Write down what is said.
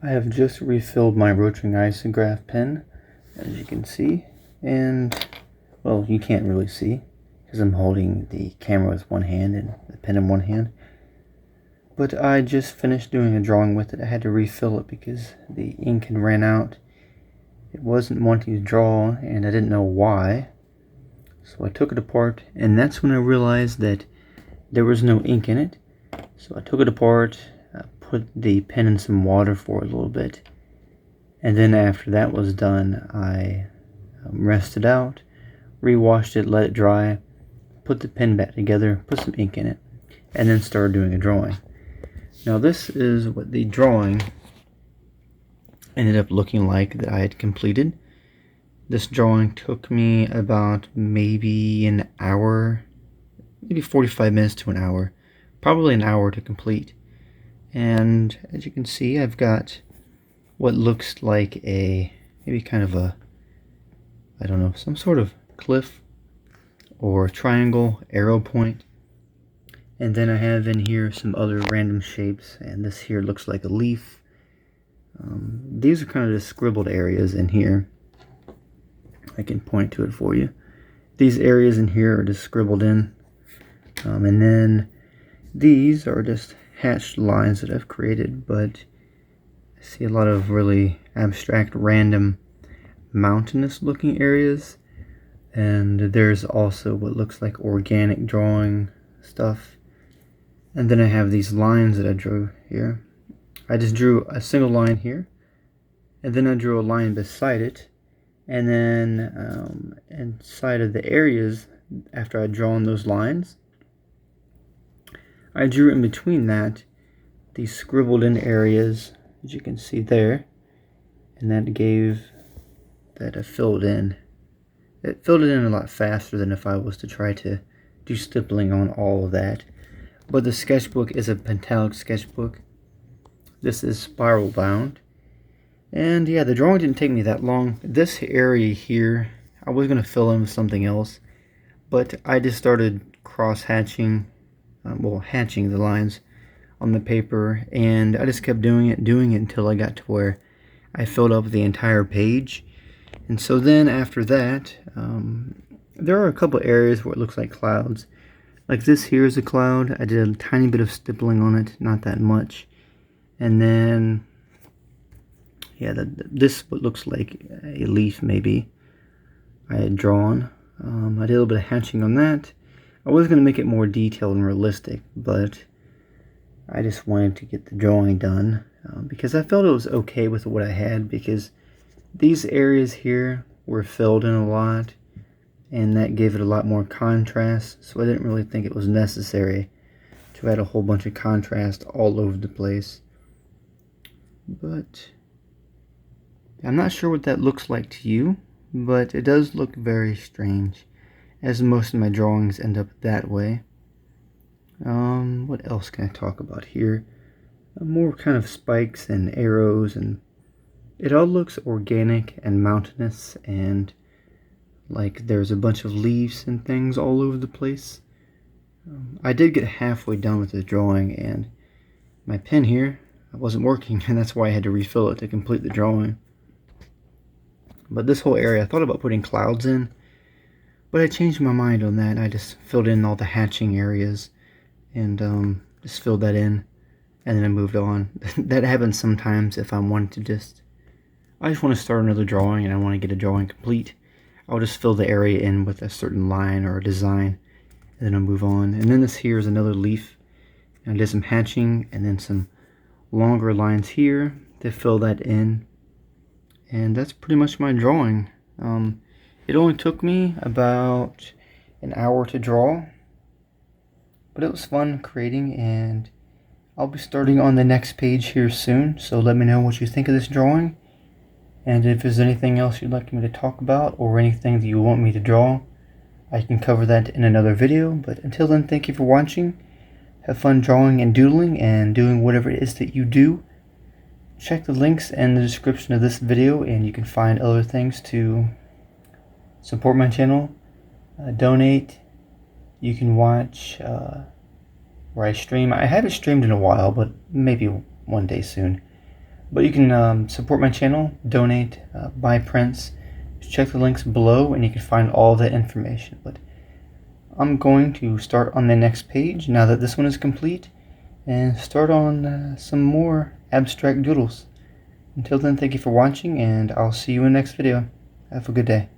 I have just refilled my Rotring Isograph pen, as you can see, and, well, you can't really see, because I'm holding the camera with one hand and the pen in one hand. But I just finished doing a drawing with it. I had to refill it because the ink had ran out. It wasn't wanting to draw, and I didn't know why. So I took it apart, and that's when I realized that there was no ink in it. So I took it apart, put the pen in some water for a little bit, and then after that was done, I rested out, re-washed it, let it dry, put the pen back together, put some ink in it, and then started doing a drawing. Now this is what the drawing ended up looking like that I had completed. This drawing took me about maybe an hour, maybe 45 minutes to an hour, probably an hour to complete. And as you can see, I've got what looks like maybe kind of a, I don't know, some sort of cliff or triangle, arrow point. And then I have in here some other random shapes, and this here looks like a leaf. These are kind of the scribbled areas in here. I can point to it for you. These areas in here are just scribbled in. And then these are just hatched lines that I've created, but I see a lot of really abstract, random, mountainous looking areas. And there's also what looks like organic drawing stuff. And then I have these lines that I drew here. I just drew a single line here, and then I drew a line beside it, and then inside of the areas, after I'd drawn those lines, I drew in between that these scribbled in areas, as you can see there, and that I filled in. It filled it in a lot faster than if I was to try to do stippling on all of that. But the sketchbook is a Pentalic sketchbook. This is spiral bound. And yeah, the drawing didn't take me that long. This area here, I was going to fill in with something else, but I just started cross-hatching, hatching the lines on the paper, and I just kept doing it until I got to where I filled up the entire page. And so then after that, there are a couple areas where it looks like clouds. Like this here is a cloud. I did a tiny bit of stippling on it, not that much. And then, yeah, this what looks like a leaf maybe I had drawn. I did a little bit of hatching on that. I was going to make it more detailed and realistic, but I just wanted to get the drawing done because I felt it was okay with what I had, because these areas here were filled in a lot, and that gave it a lot more contrast, so I didn't really think it was necessary to add a whole bunch of contrast all over the place. But I'm not sure what that looks like to you, but it does look very strange, as most of my drawings end up that way. What else can I talk about here? More kind of spikes and arrows, and it all looks organic and mountainous, and like there's a bunch of leaves and things all over the place. I did get halfway done with the drawing, and my pen here wasn't working, and that's why I had to refill it to complete the drawing. But this whole area, I thought about putting clouds in, but I changed my mind on that. I just filled in all the hatching areas and just filled that in, and then I moved on. That happens sometimes if I'm wanting to I just want to start another drawing and I want to get a drawing complete. I'll just fill the area in with a certain line or a design, and then I'll move on. And then this here is another leaf, and I did some hatching and then some longer lines here to fill that in, and that's pretty much my drawing. It only took me about an hour to draw, but it was fun creating, and I'll be starting on the next page here soon, so let me know what you think of this drawing, and if there's anything else you'd like me to talk about or anything that you want me to draw, I can cover that in another video. But until then, thank you for watching. Have fun drawing and doodling and doing whatever it is that you do. Check the links in the description of this video, and you can find other things to support my channel, donate. You can watch where I stream. I haven't streamed in a while, but maybe one day soon. But you can support my channel, donate, buy prints. Just check the links below and you can find all that information. But I'm going to start on the next page now that this one is complete and start on some more abstract doodles. Until then, thank you for watching and I'll see you in the next video. Have a good day.